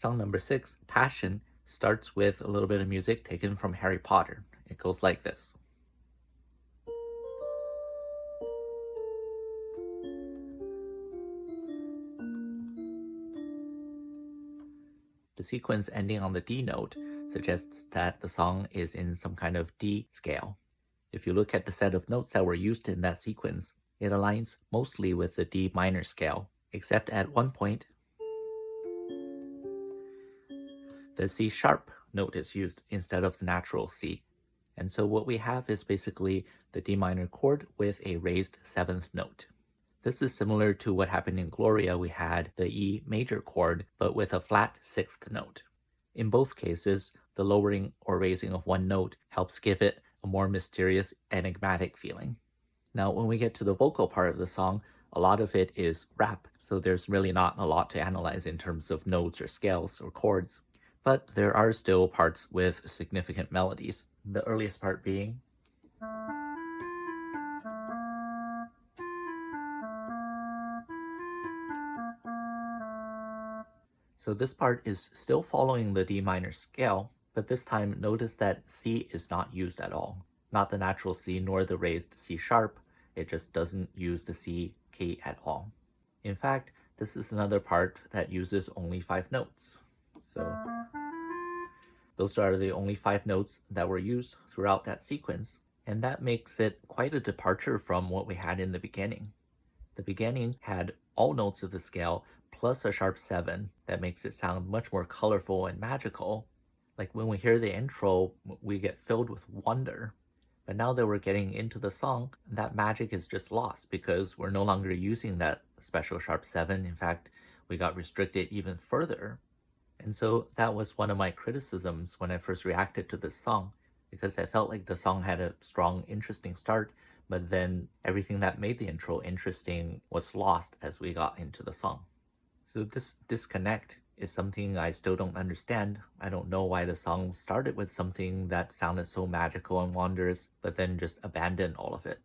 Song number 6, Passion, starts with a little bit of music taken from Harry Potter. It goes like this. The sequence ending on the D note suggests that the song is in some kind of D scale. If you look at the set of notes that were used in that sequence, it aligns mostly with the D minor scale, except at one point, the C sharp note is used instead of the natural C. And so what we have is basically the D minor chord with a raised 7th note. This is similar to what happened in Gloria. We had the E major chord, but with a flat 6th note. In both cases, the lowering or raising of one note helps give it a more mysterious, enigmatic feeling. Now, when we get to the vocal part of the song, a lot of it is rap, so there's really not a lot to analyze in terms of notes or scales or chords. But there are still parts with significant melodies. The earliest part being so this part is still following the D minor scale, but this time notice that C is not used at all. Not the natural C nor the raised C sharp, it just doesn't use the C key at all. In fact, this is another part that uses only 5 notes. So those are the only 5 notes that were used throughout that sequence, and that makes it quite a departure from what we had in the beginning. The beginning had all notes of the scale plus a sharp 7 that makes it sound much more colorful and magical. Like when we hear the intro, we get filled with wonder. But now that we're getting into the song, that magic is just lost because we're no longer using that special sharp 7. In fact, we got restricted even further. And so that was one of my criticisms when I first reacted to this song, because I felt like the song had a strong, interesting start, but then everything that made the intro interesting was lost as we got into the song. So this disconnect is something I still don't understand. I don't know why the song started with something that sounded so magical and wondrous, but then just abandoned all of it.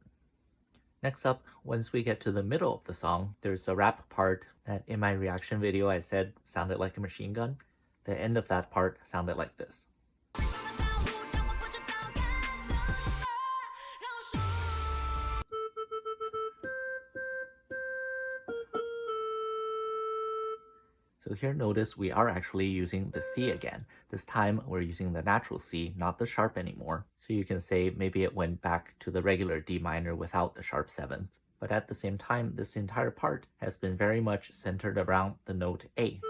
Next up, once we get to the middle of the song, there's a rap part that in my reaction video I said sounded like a machine gun. The end of that part sounded like this. So here notice we are actually using the C again. This time we're using the natural C, not the sharp anymore. So you can say maybe it went back to the regular D minor without the sharp 7th. But at the same time, this entire part has been very much centered around the note A.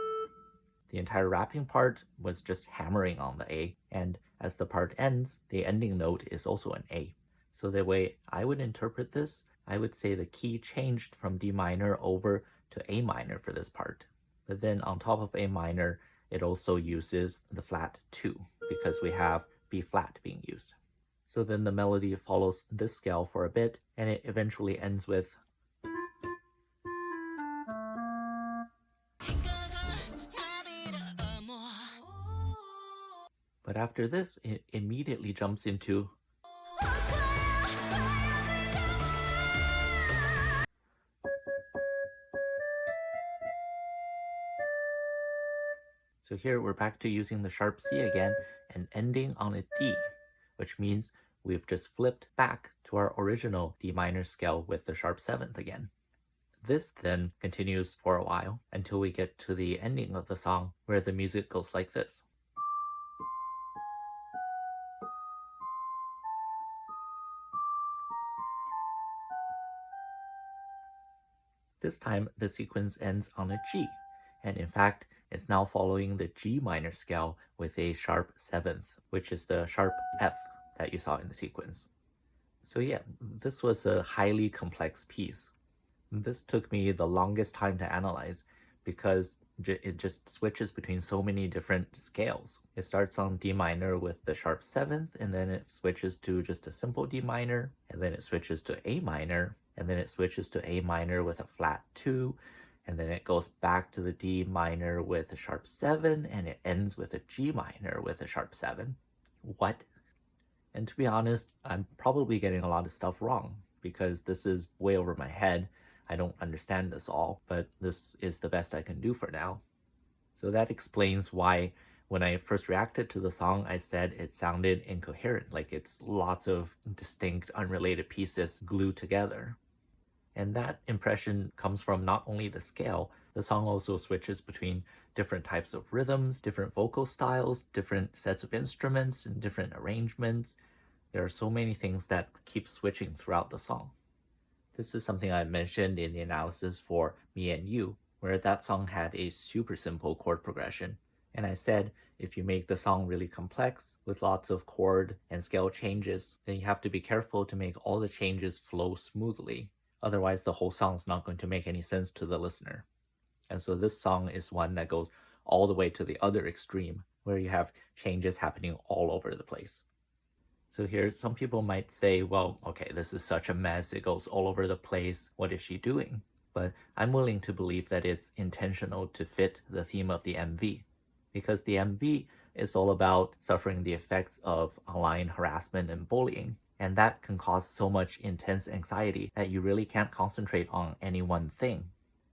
The entire rapping part was just hammering on the A, and as the part ends, the ending note is also an A. So the way I would interpret this, I would say the key changed from D minor over to A minor for this part. But then on top of A minor, it also uses the flat 2 because we have B flat being used. So then the melody follows this scale for a bit, and it eventually ends with but after this, it immediately jumps into so here we're back to using the sharp C again and ending on a D, which means we've just flipped back to our original D minor scale with the sharp 7th again. This then continues for a while until we get to the ending of the song where the music goes like this. This time the sequence ends on a G, and in fact it's now following the G minor scale with a sharp 7th, which is the sharp F that you saw in the sequence. So yeah, this was a highly complex piece. This took me the longest time to analyze because it just switches between so many different scales. It starts on D minor with the sharp 7th, and then it switches to just a simple D minor, and then it switches to A minor, and then it switches to A minor with a flat 2, and then it goes back to the D minor with a sharp 7, and it ends with a G minor with a sharp 7. What? And to be honest, I'm probably getting a lot of stuff wrong because this is way over my head. I don't understand this all, but this is the best I can do for now. So that explains why when I first reacted to the song, I said it sounded incoherent, like it's lots of distinct, unrelated pieces glued together. And that impression comes from not only the scale, the song also switches between different types of rhythms, different vocal styles, different sets of instruments, and different arrangements. There are so many things that keep switching throughout the song. This is something I mentioned in the analysis for Me and You, where that song had a super simple chord progression. And I said, if you make the song really complex with lots of chord and scale changes, then you have to be careful to make all the changes flow smoothly. Otherwise, the whole song is not going to make any sense to the listener. And so this song is one that goes all the way to the other extreme, where you have changes happening all over the place. So here, some people might say, well, okay, this is such a mess. It goes all over the place. What is she doing? But I'm willing to believe that it's intentional to fit the theme of the MV, because the MV is all about suffering the effects of online harassment and bullying. And that can cause so much intense anxiety that you really can't concentrate on any one thing.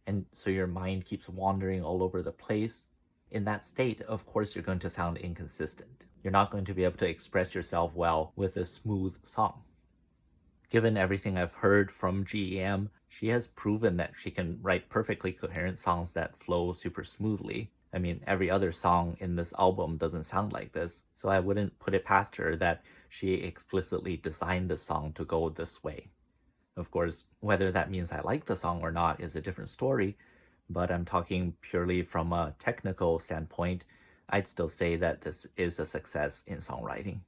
And so your mind keeps wandering all over the place. In that state, of course, you're going to sound inconsistent. You're not going to be able to express yourself well with a smooth song. Given everything I've heard from GEM, she has proven that she can write perfectly coherent songs that flow super smoothly. I mean, every other song in this album doesn't sound like this, so I wouldn't put it past her that she explicitly designed the song to go this way. Of course, whether that means I like the song or not is a different story, but I'm talking purely from a technical standpoint. I'd still say that this is a success in songwriting.